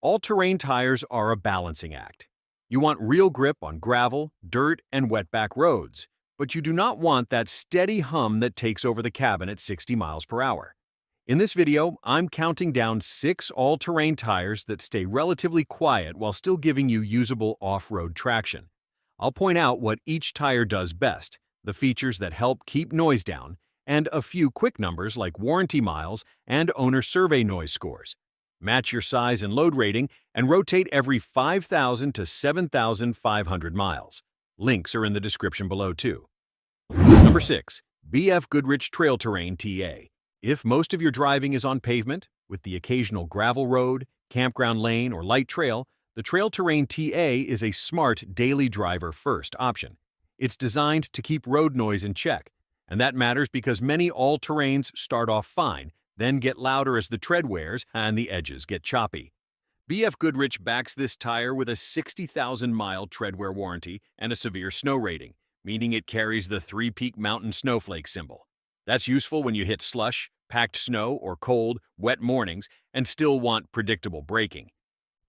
All-terrain tires are a balancing act. You want real grip on gravel, dirt, and wetback roads, but you do not want that steady hum that takes over the cabin at 60 miles per hour. In this video, I'm counting down 6 all-terrain tires that stay relatively quiet while still giving you usable off-road traction. I'll point out what each tire does best, the features that help keep noise down, and a few quick numbers like warranty miles and owner survey noise scores. Match your size and load rating and rotate every 5,000 to 7,500 miles. Links are in the description below too. Number 6. BFGoodrich Trail-Terrain T. If most of your driving is on pavement, with the occasional gravel road, campground lane, or light trail, the Trail Terrain TA is a smart daily driver-first option. It's designed to keep road noise in check, and that matters because many all-terrains start off fine, then get louder as the tread wears and the edges get choppy. BFGoodrich backs this tire with a 60,000-mile treadwear warranty and a severe snow rating, meaning it carries the 3-peak mountain snowflake symbol. That's useful when you hit slush, packed snow, or cold, wet mornings and still want predictable braking.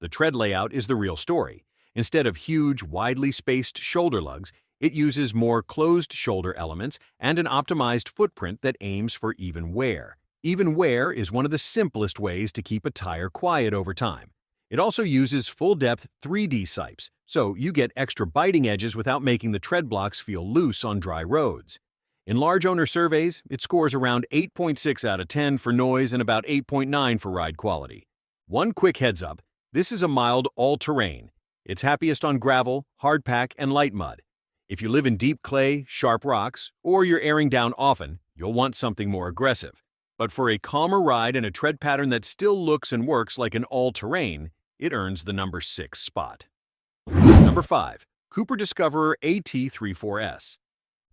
The tread layout is the real story. Instead of huge, widely spaced shoulder lugs, it uses more closed shoulder elements and an optimized footprint that aims for even wear. Even wear is one of the simplest ways to keep a tire quiet over time. It also uses full-depth 3D sipes, so you get extra biting edges without making the tread blocks feel loose on dry roads. In large owner surveys, it scores around 8.6 out of 10 for noise and about 8.9 for ride quality. One quick heads up, this is a mild all-terrain. It's happiest on gravel, hardpack, and light mud. If you live in deep clay, sharp rocks, or you're airing down often, you'll want something more aggressive. But for a calmer ride and a tread pattern that still looks and works like an all-terrain, it earns the number 6 spot. Number 5. Cooper Discoverer AT3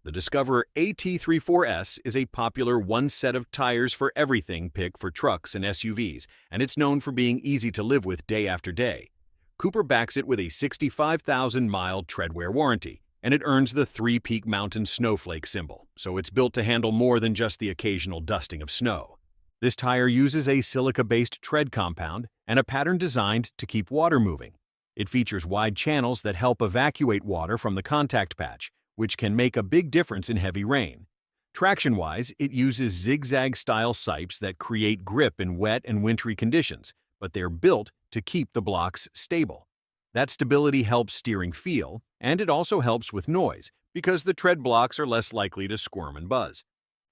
The Discoverer AT3 is a popular one set of tires for everything pick for trucks and SUVs, and it's known for being easy to live with day after day. Cooper backs it with a 65,000-mile treadwear warranty, and it earns the 3-peak mountain snowflake symbol, so it's built to handle more than just the occasional dusting of snow. This tire uses a silica-based tread compound and a pattern designed to keep water moving. It features wide channels that help evacuate water from the contact patch, which can make a big difference in heavy rain. Traction-wise, it uses zigzag-style sipes that create grip in wet and wintry conditions, but they're built to keep the blocks stable. That stability helps steering feel, and it also helps with noise, because the tread blocks are less likely to squirm and buzz.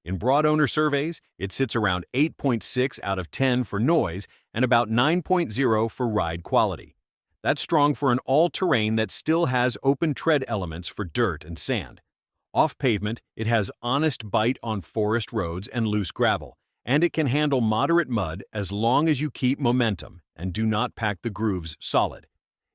In broad owner surveys, it sits around 8.6 out of 10 for noise and about 9.0 for ride quality. That's strong for an all-terrain that still has open tread elements for dirt and sand. Off pavement, it has honest bite on forest roads and loose gravel, and it can handle moderate mud as long as you keep momentum and do not pack the grooves solid.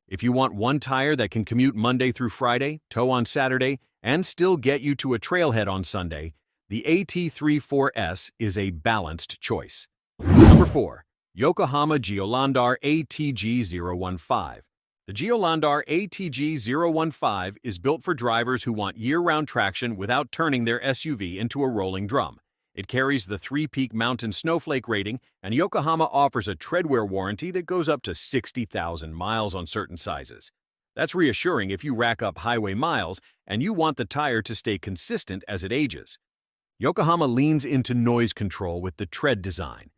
If you want one tire that can commute Monday through Friday, tow on Saturday, and still get you to a trailhead on Sunday, the AT3 is a balanced choice. Number 4. Yokohama Geolandar AT 015. The Geolandar AT 015 is built for drivers who want year-round traction without turning their SUV into a rolling drum. It carries the 3-peak mountain snowflake rating, and Yokohama offers a treadwear warranty that goes up to 60,000 miles on certain sizes. That's reassuring if you rack up highway miles and you want the tire to stay consistent as it ages. Yokohama leans into noise control with the tread design.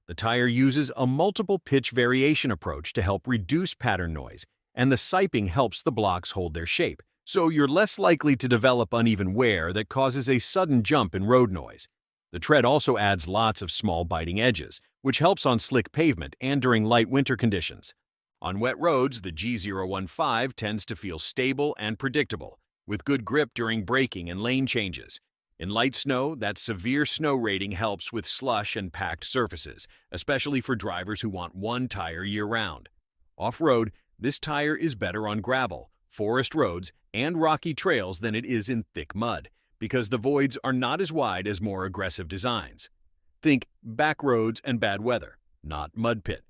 The tire uses a multiple pitch variation approach to help reduce pattern noise, and the siping helps the blocks hold their shape, so you're less likely to develop uneven wear that causes a sudden jump in road noise. The tread also adds lots of small biting edges, which helps on slick pavement and during light winter conditions. On wet roads, the G015 tends to feel stable and predictable, with good grip during braking and lane changes. In light snow, that severe snow rating helps with slush and packed surfaces, especially for drivers who want one tire year-round. Off-road, this tire is better on gravel, forest roads, and rocky trails than it is in thick mud, because the voids are not as wide as more aggressive designs. Think back roads and bad weather, not mud pit.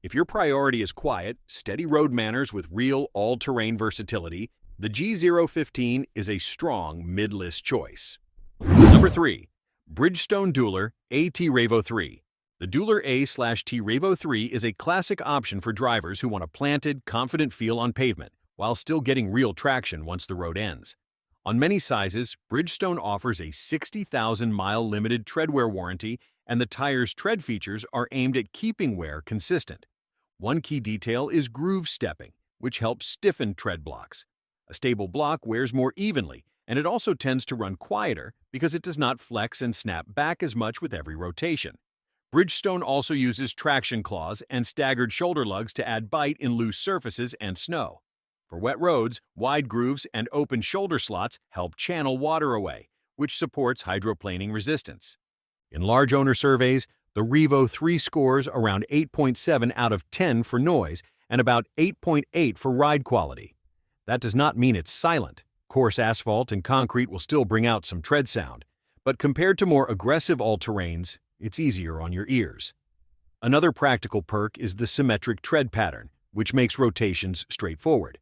If your priority is quiet, steady road manners with real all-terrain versatility, the G015 is a strong mid-list choice. Number 3. Bridgestone Dueler AT Revo 3. The Dueler A/T Revo 3 is a classic option for drivers who want a planted, confident feel on pavement while still getting real traction once the road ends. On many sizes, Bridgestone offers a 60,000-mile limited treadwear warranty, and the tire's tread features are aimed at keeping wear consistent. One key detail is groove stepping, which helps stiffen tread blocks. A stable block wears more evenly, and it also tends to run quieter because it does not flex and snap back as much with every rotation. Bridgestone also uses traction claws and staggered shoulder lugs to add bite in loose surfaces and snow. For wet roads, wide grooves and open shoulder slots help channel water away, which supports hydroplaning resistance. In large owner surveys, the Revo 3 scores around 8.7 out of 10 for noise and about 8.8 for ride quality. That does not mean it's silent. Coarse asphalt and concrete will still bring out some tread sound, but compared to more aggressive all-terrains, it's easier on your ears. Another practical perk is the symmetric tread pattern, which makes rotations straightforward.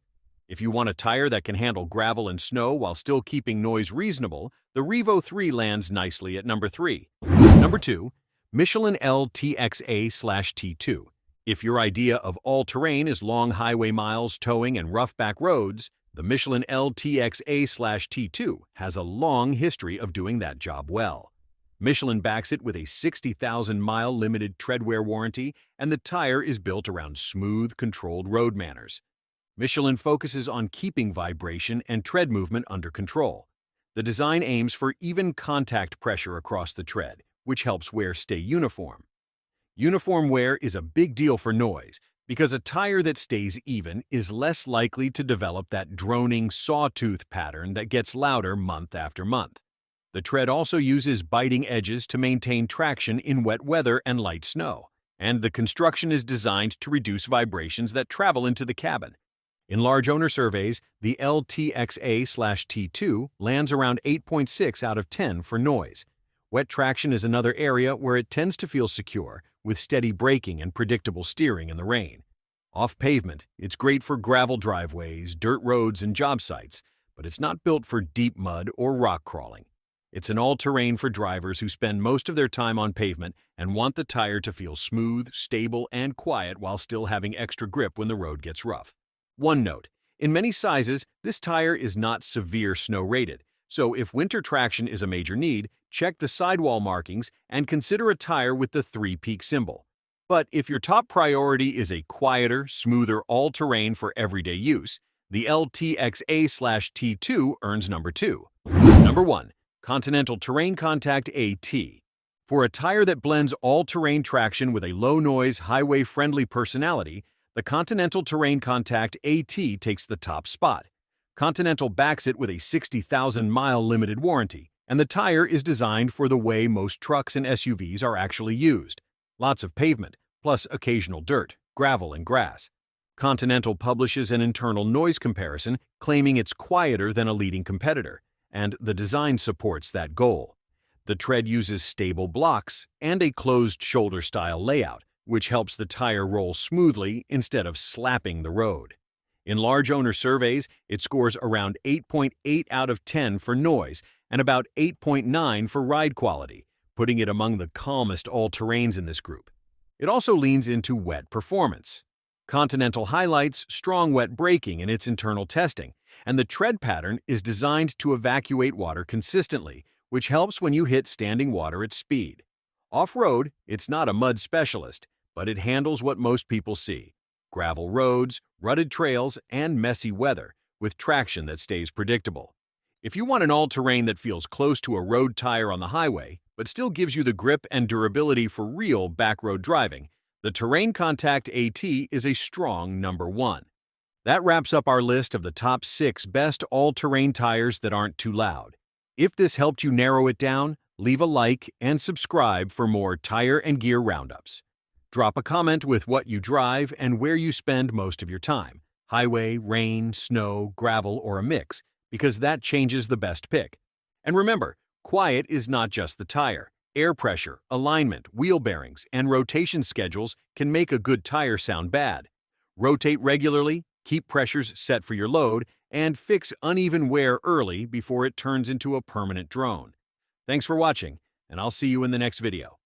If you want a tire that can handle gravel and snow while still keeping noise reasonable, the Revo 3 lands nicely at number 3. Number 2. Michelin LTX A/T2. If your idea of all-terrain is long highway miles, towing, and rough back roads, the Michelin LTX A/T2 has a long history of doing that job well. Michelin backs it with a 60,000-mile limited treadwear warranty, and the tire is built around smooth, controlled road manners. Michelin focuses on keeping vibration and tread movement under control. The design aims for even contact pressure across the tread, which helps wear stay uniform. Uniform wear is a big deal for noise because a tire that stays even is less likely to develop that droning sawtooth pattern that gets louder month after month. The tread also uses biting edges to maintain traction in wet weather and light snow, and the construction is designed to reduce vibrations that travel into the cabin. In large owner surveys, the LTX A/T2 lands around 8.6 out of 10 for noise. Wet traction is another area where it tends to feel secure, with steady braking and predictable steering in the rain. Off pavement, it's great for gravel driveways, dirt roads, and job sites, but it's not built for deep mud or rock crawling. It's an all-terrain for drivers who spend most of their time on pavement and want the tire to feel smooth, stable, and quiet while still having extra grip when the road gets rough. One note, in many sizes, this tire is not severe snow rated, so if winter traction is a major need, check the sidewall markings and consider a tire with the 3-peak symbol. But if your top priority is a quieter, smoother all-terrain for everyday use, the LTX A/T2 earns number 2. Number 1. Continental TerrainContact AT. For a tire that blends all-terrain traction with a low-noise, highway-friendly personality, the Continental TerrainContact AT takes the top spot. Continental backs it with a 60,000-mile limited warranty, and the tire is designed for the way most trucks and SUVs are actually used. Lots of pavement, plus occasional dirt, gravel, and grass. Continental publishes an internal noise comparison, claiming it's quieter than a leading competitor, and the design supports that goal. The tread uses stable blocks and a closed shoulder-style layout, which helps the tire roll smoothly instead of slapping the road. In large owner surveys, it scores around 8.8 out of 10 for noise and about 8.9 for ride quality, putting it among the calmest all-terrains in this group. It also leans into wet performance. Continental highlights strong wet braking in its internal testing, and the tread pattern is designed to evacuate water consistently, which helps when you hit standing water at speed. Off-road, it's not a mud specialist, but it handles what most people see: gravel roads, rutted trails, and messy weather, with traction that stays predictable. If you want an all-terrain that feels close to a road tire on the highway, but still gives you the grip and durability for real backroad driving, the TerrainContact AT is a strong number 1. That wraps up our list of the top 6 best all-terrain tires that aren't too loud. If this helped you narrow it down, leave a like and subscribe for more tire and gear roundups. Drop a comment with what you drive and where you spend most of your time: highway, rain, snow, gravel, or a mix, because that changes the best pick. And remember, quiet is not just the tire. Air pressure, alignment, wheel bearings, and rotation schedules can make a good tire sound bad. Rotate regularly, keep pressures set for your load, and fix uneven wear early before it turns into a permanent drone. Thanks for watching, and I'll see you in the next video.